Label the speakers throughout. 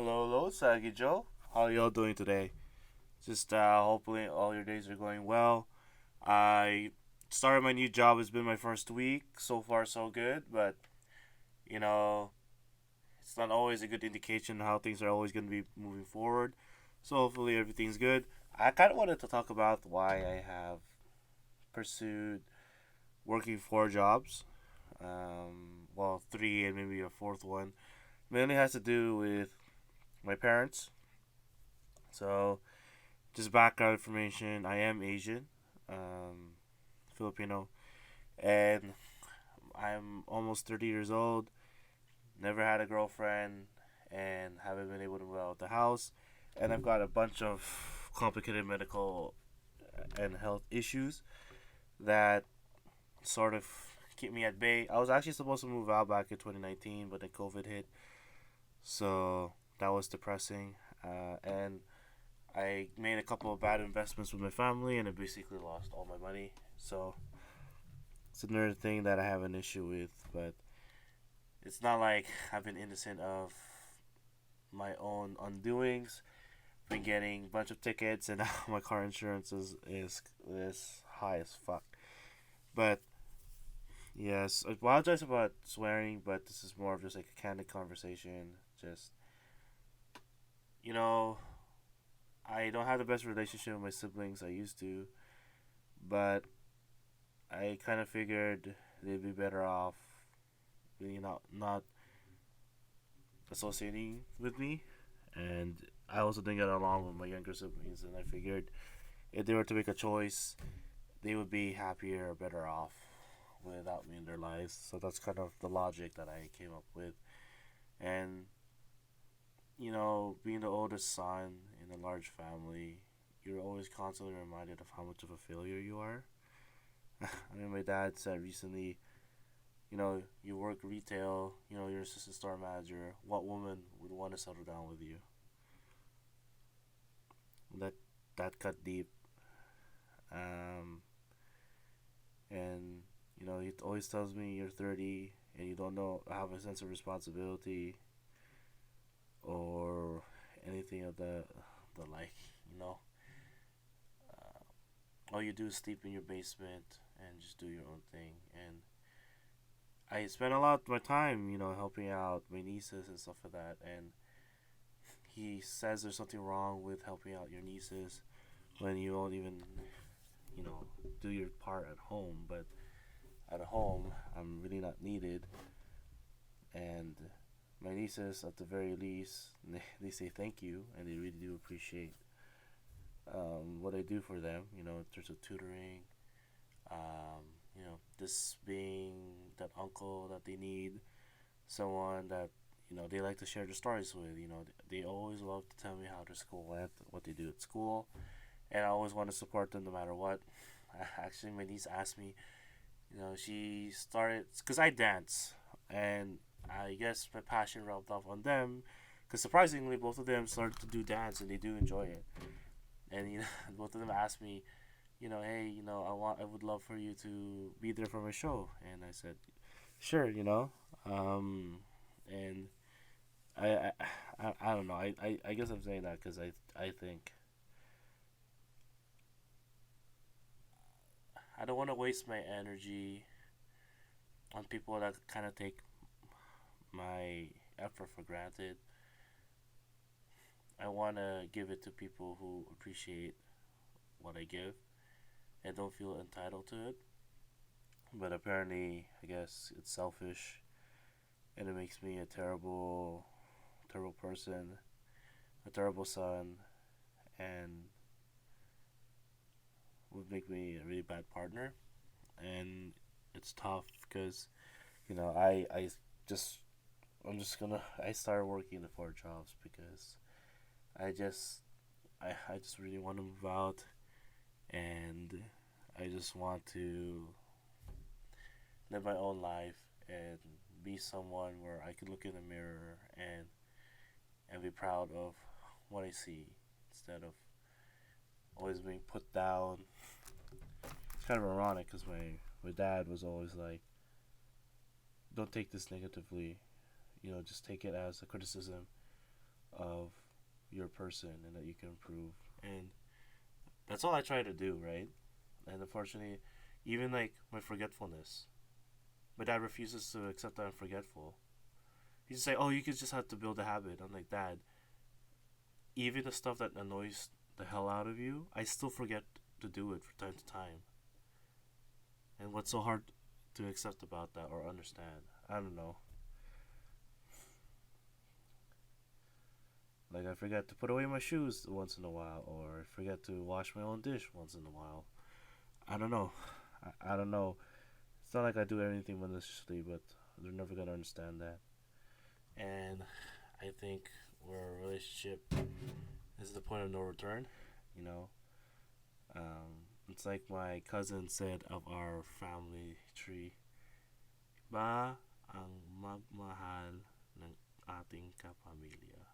Speaker 1: Hello, Sagi Joe. How y'all doing today? Just hopefully all your days are going well. I started my new job. It's been my first week. So far, so good. But you know, it's not always a good indication how things are always going to be moving forward. So hopefully everything's good. I kind of wanted to talk about why I have pursued working four jobs. Well, three and maybe a fourth one. Mainly has to do with my parents. So just background information. I am Asian, um, Filipino, and I'm almost 30 years old. Never had a girlfriend, and haven't been able to move out of the house. And I've got a bunch of complicated medical and health issues that sort of keep me at bay. I was actually supposed to move out back in 2019, but then COVID hit, so that was depressing. And I made a couple of bad investments with my family, and I basically lost all my money. So it's another thing that I have an issue with, but it's not like I've been innocent of my own undoings. Been getting a bunch of tickets, and now my car insurance is high as fuck. But yes, I apologize about swearing, but this is more of just like a candid conversation. Just you know, I don't have the best relationship with my siblings I used to, but I kind of figured they'd be better off really not associating with me, and I also didn't get along with my younger siblings, and I figured if they were to make a choice, they would be happier or better off without me in their lives. So that's kind of the logic that I came up with, and being the oldest son in a large family, you're always constantly reminded of how much of a failure you are. I mean, my dad said recently, you work retail, you're assistant store manager. What woman would want to settle down with you? That that cut deep. Um, and he always tells me you're 30 and you don't know have a sense of responsibility or anything of the like. You know, all you do is sleep in your basement and just do your own thing. And I spend a lot of my time, helping out my nieces and stuff like that. And he says there's something wrong with helping out your nieces when you won't even, do your part at home. But at home, I'm really not needed. And my nieces, at the very least, they say thank you, and they really do appreciate what I do for them. In terms of tutoring, this being that uncle that they need, someone that they like to share their stories with. They always love to tell me how their school went, what they do at school, and I always want to support them no matter what. Actually, my niece asked me, she started because I dance, and I guess my passion rubbed off on them. Because surprisingly, both of them started to do dance, and they do enjoy it. And both of them asked me, hey, I would love for you to be there for my show, and I said, sure, and I don't know. I guess I'm saying that because I think I don't want to waste my energy on people that kind of take my effort for granted. I want to give it to people who appreciate what I give and don't feel entitled to it. But apparently, I guess it's selfish and it makes me a terrible, terrible person, a terrible son, and would make me a really bad partner. And it's tough because, I just, I started working the four jobs because I just, I just really want to move out, and I just want to live my own life and be someone where I could look in the mirror and be proud of what I see instead of always being put down. It's kind of ironic because my dad was always like, don't take this negatively, just take it as a criticism. of your person and that you can improve. And that's all I try to do, right? And unfortunately, even like my forgetfulness, my dad refuses to accept that I'm forgetful. He just say, "Oh, you just have to build a habit." I'm like, "Dad, even the stuff that annoys the hell out of you, I still forget to do it from time to time." And what's so hard to accept about that or understand? I don't know. Like I forget to put away my shoes once in a while, or I forget to wash my own dish once in a while. I don't know. I don't know. It's not like I do anything maliciously, but they're never gonna understand that. And I think where a relationship is the point of no return. You know, it's like my cousin said of our family tree. Ba ang magmahal ng ating kapamilya.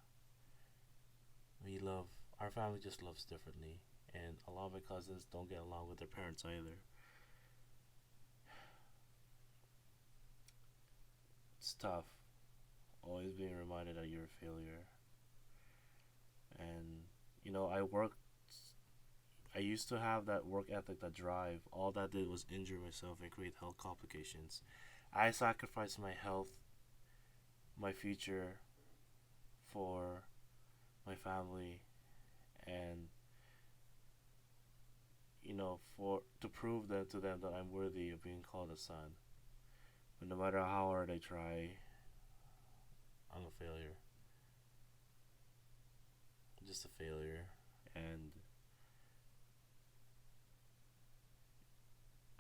Speaker 1: We love, our family just loves differently. And a lot of my cousins don't get along with their parents either. It's tough. Always being reminded that you're a failure. And, I used to have that work ethic, that drive. All that did was injure myself and create health complications. I sacrificed my health, my future for my family, and for to prove that to them that I'm worthy of being called a son. But no matter how hard I try, I'm a failure. I'm just a failure, and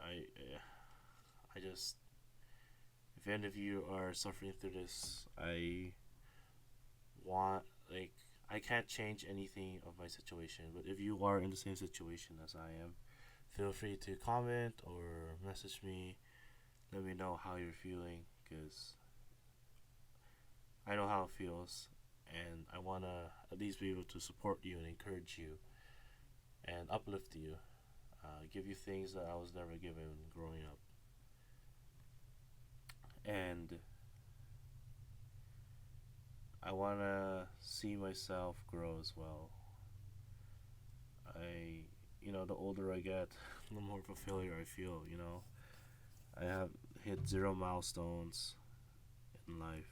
Speaker 1: I, I just, if any of you are suffering through this, want like I can't change anything of my situation. But if you are in the same situation as I am, feel free to comment or message me. Let me know how you're feeling, because I know how it feels, and I wanna at least be able to support you and encourage you and uplift you, give you things that I was never given growing up, and I wanna see myself grow as well. The older I get, the more of a failure I feel. I have hit zero milestones in life,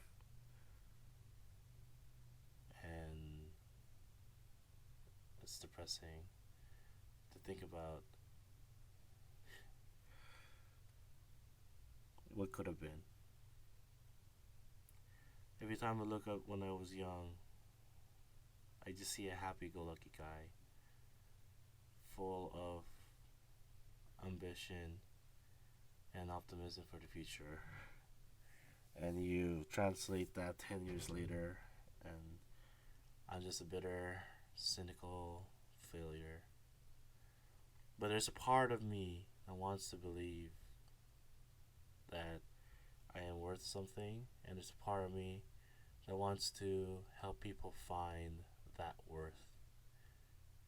Speaker 1: and it's depressing to think about what could have been. Every time I look up when I was young, I just see a happy go lucky guy full of ambition and optimism for the future. And you translate that 10 years later, and I'm just a bitter, cynical failure. But there's a part of me that wants to believe that I am worth something, and there's a part of me that wants to help people find that worth.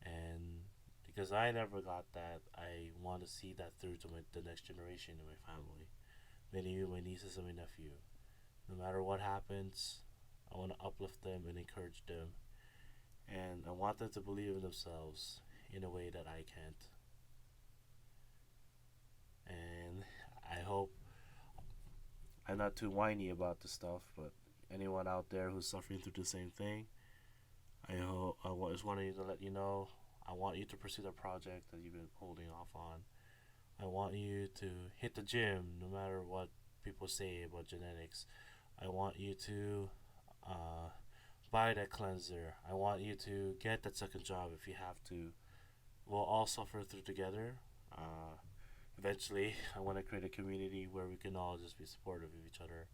Speaker 1: And because I never got that, I want to see that through to the next generation in my family. Many of you, my nieces and my nephew. No matter what happens, I want to uplift them and encourage them. And I want them to believe in themselves in a way that I can't. And I hope I'm not too whiny about this stuff, but anyone out there who's suffering through the same thing, I just wanted to let you know. I want you to pursue the project that you've been holding off on. I want you to hit the gym no matter what people say about genetics. I want you to buy that cleanser. I want you to get that second job if you have to. We'll all suffer through together. Eventually, I want to create a community where we can all just be supportive of each other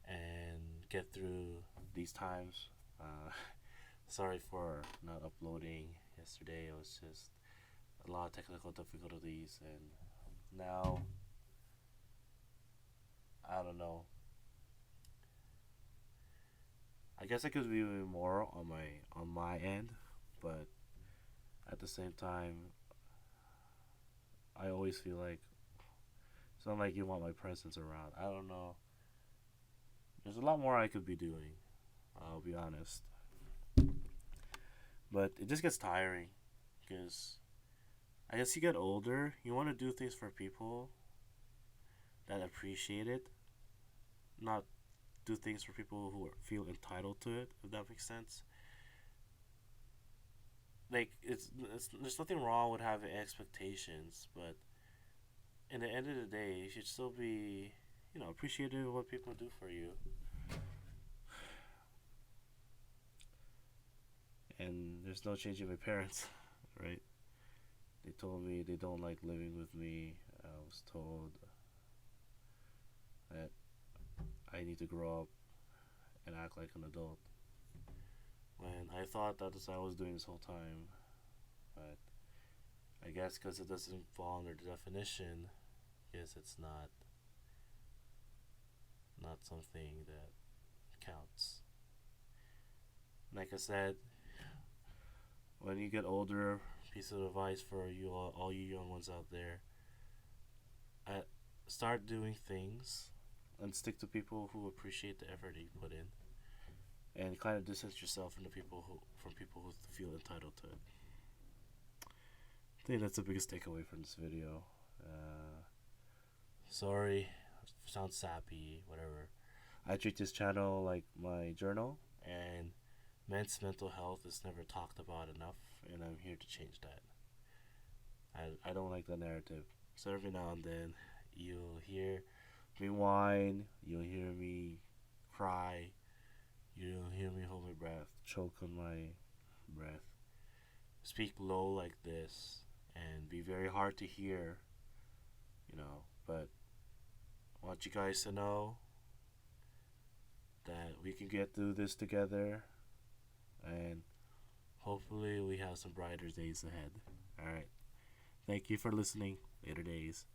Speaker 1: and get through these times. Sorry for not uploading yesterday. It was just a lot of technical difficulties, and now I don't know. I guess I could be doing more on my end, but at the same time, I always feel like it's not like you want my presence around. I don't know. There's a lot more I could be doing. I'll be honest. But it just gets tiring because I guess you get older, you want to do things for people that appreciate it, not do things for people who feel entitled to it, if that makes sense. Like it's there's nothing wrong with having expectations, but in the end of the day, you should still be, appreciative of what people do for you. And there's no changing my parents, right? They told me they don't like living with me. I was told that I need to grow up and act like an adult. When I thought that's what I was doing this whole time, but I guess because it doesn't fall under the definition, I guess it's not something that counts. Like I said, when you get older, piece of advice for all you young ones out there: start doing things and stick to people who appreciate the effort that you put in, and kind of distance yourself from people who feel entitled to it. I think that's the biggest takeaway from this video. Sorry, sounds sappy, whatever. I treat this channel like my journal, and men's mental health is never talked about enough, and I'm here to change that. I don't like the narrative. So every now and then, you'll hear me whine, you'll hear me cry, you'll hear me hold my breath, choke on my breath, speak low like this, and be very hard to hear, but I want you guys to know that we can get through this together, and hopefully we have some brighter days ahead. Alright. Thank you for listening. Later days.